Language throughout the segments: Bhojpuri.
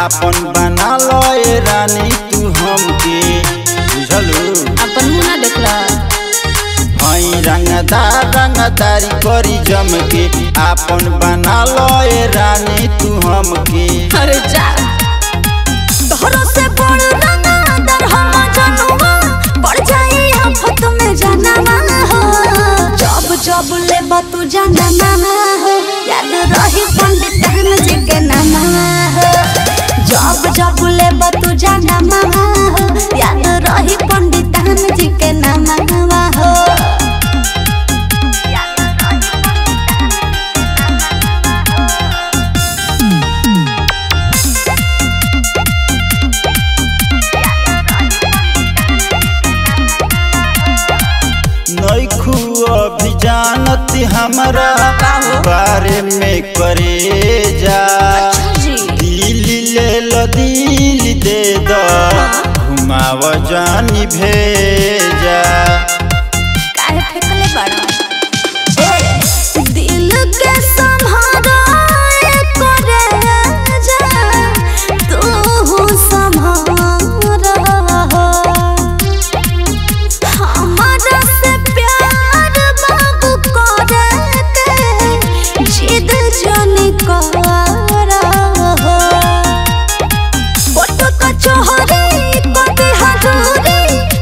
आपन बना लो ए रानी तू हमके बुझलू अपन मुंह ना देखला हई रंगदारी करी जम के आपन बना लो ए रानी तू हमके। अरे जा तोहरो से बड़ रंगदार हम जनुआ पड़ जाई आफत में जानवा हो जब जब लेबा तू जानवा हो याद रही पंडित जी के नामा हो जब जब लेबा तू जानवा हो याद रही पंडित जी के नामा हो। नइखू अभी जानत हमरा बारे में करे जा दिल ले लो दिल दे दो घुमाव जानी भेजा काहे फेकले बड़ा दिल के संभारा करे जा तू संभारा हो हमारा से प्यार बाबू करे के जिद जानी करा हो बट कचहरी कभी हजूरी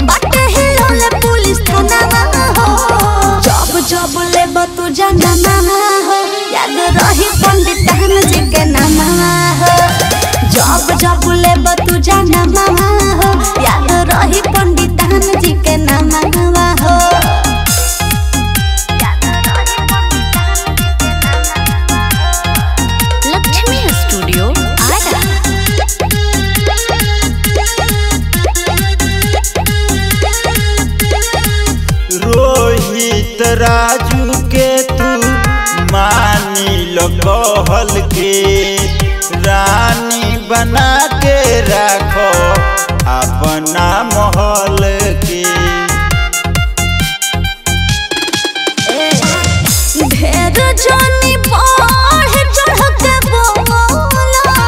बाटे हिलोले पुलिस थाना हो जब जब लेबा तू जानवा हो याद रही पंडित जी के नामा हो जब जब लेबा तू जानवा हो याद रही पंडित जी के नामा हो। लक्ष्मी स्टूडियो आरा रोहित राजू के तू मानी लो कहल के रानी बना के रखो अपना महल के। ढेर जानी बढ़ चढ़ के बोला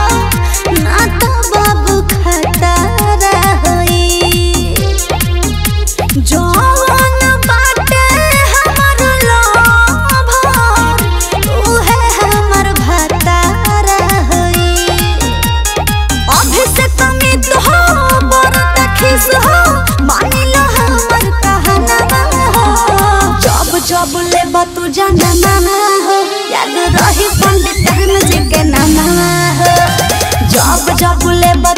ना तो बाबू खतरा होई जौन बाटे हमर लोभर उहे हमर भतारा होई अभी से कमित हो बरत खिस हो मानी लो हमर कहना हो जब जब लेबा तू जानवा हो याद रही पंडित जी के नामा हो जब जब लेबा